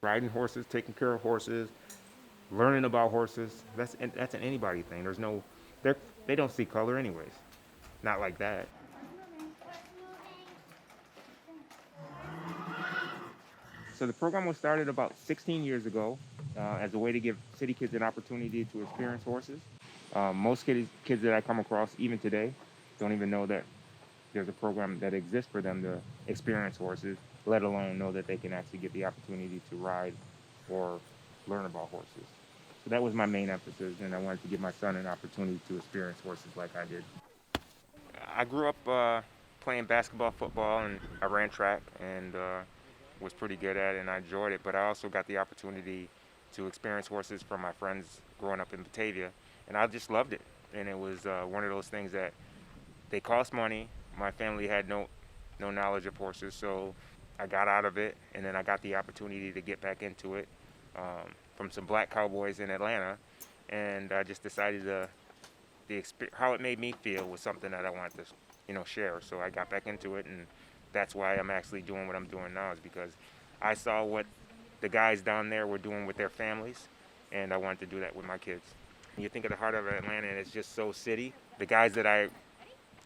Riding horses, taking care of horses, learning about horses. That's an anybody thing. They don't see color anyways. Not like that. So the program was started about 16 years ago as a way to give city kids an opportunity to experience horses. Most kids that I come across, even today, don't even know that there's a program that exists for them to experience horses, let alone know that they can actually get the opportunity to ride or learn about horses. So that was my main emphasis, and I wanted to give my son an opportunity to experience horses like I did. I grew up playing basketball, football, and I ran track and was pretty good at it, and I enjoyed it. But I also got the opportunity to experience horses from my friends growing up in Batavia, and I just loved it. And it was one of those things that they cost money. My family had no knowledge of horses, so I got out of it, and then I got the opportunity to get back into it from some black cowboys in Atlanta, and I just decided how it made me feel was something that I wanted to, share. So I got back into it, and that's why I'm actually doing what I'm doing now, is because I saw what the guys down there were doing with their families, and I wanted to do that with my kids. When you think of the heart of Atlanta, and it's just so city. The guys that I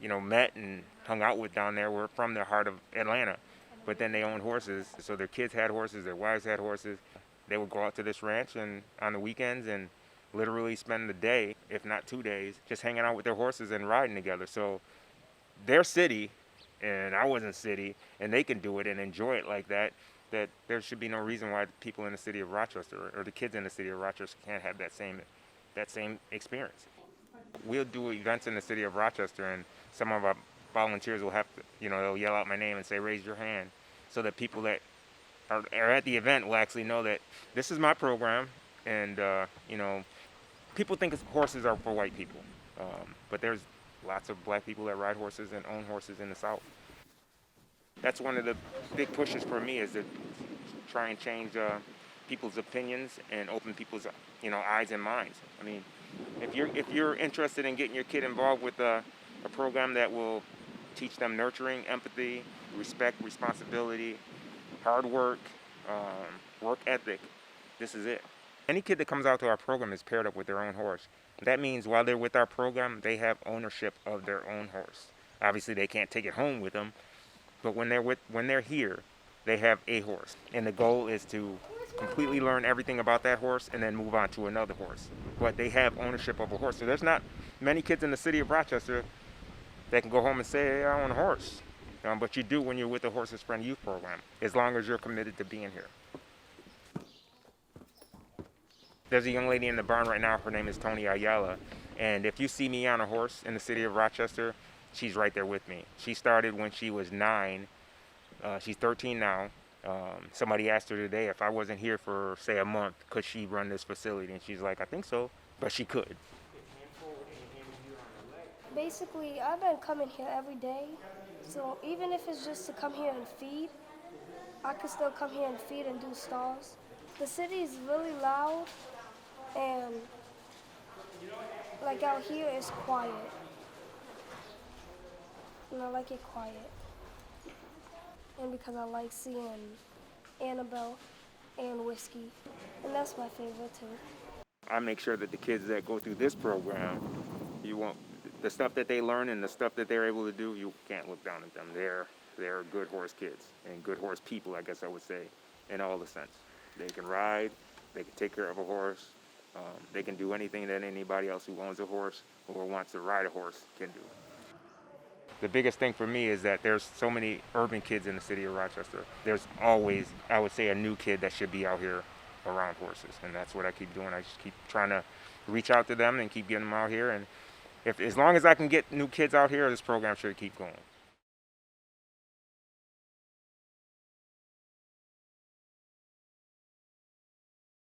met and hung out with down there were from the heart of Atlanta, but then they owned horses, so their kids had horses, their wives had horses. They would go out to this ranch and on the weekends and literally spend the day, if not 2 days, just hanging out with their horses and riding together. So their city, and I wasn't city, and they can do it and enjoy it like that. That there should be no reason why people in the city of Rochester or the kids in the city of Rochester can't have that same experience. We'll do events in the city of Rochester, and some of our volunteers will have to, they'll yell out my name and say, raise your hand, so that people that are at the event will actually know that this is my program, and, people think horses are for white people, but there's lots of black people that ride horses and own horses in the South. That's one of the big pushes for me, is to try and change people's opinions and open people's eyes and minds. I mean, if you're interested in getting your kid involved with a program that will teach them nurturing, empathy, respect, responsibility, hard work, work ethic, this is it. Any kid that comes out to our program is paired up with their own horse. That means while they're with our program, they have ownership of their own horse. Obviously, they can't take it home with them, but when they're here, they have a horse, and the goal is to completely learn everything about that horse and then move on to another horse. But they have ownership of a horse. So there's not many kids in the city of Rochester that can go home and say, hey, I own a horse. But you do when you're with the Horses Friend Youth Program, as long as you're committed to being here. There's a young lady in the barn right now. Her name is Tony Ayala. And if you see me on a horse in the city of Rochester, she's right there with me. She started when she was 9. She's 13 now. Somebody asked her today if I wasn't here for, say, a month, could she run this facility? And she's like, I think so, but she could. Basically, I've been coming here every day, so even if it's just to come here and feed, I can still come here and feed and do stalls. The city is really loud, and like out here it's quiet, and I like it quiet. And because I like seeing Annabelle and Whiskey, and that's my favorite too. I make sure that the kids that go through this program, you won't, the stuff that they learn and the stuff that they're able to do, you can't look down at them. They're good horse kids and good horse people, I guess I would say, in all the sense. They can ride, they can take care of a horse, they can do anything that anybody else who owns a horse or wants to ride a horse can do. The biggest thing for me is that there's so many urban kids in the city of Rochester. There's always, I would say, a new kid that should be out here around horses, and that's what I keep doing. I just keep trying to reach out to them and keep getting them out here. And as long as I can get new kids out here, this program should keep going.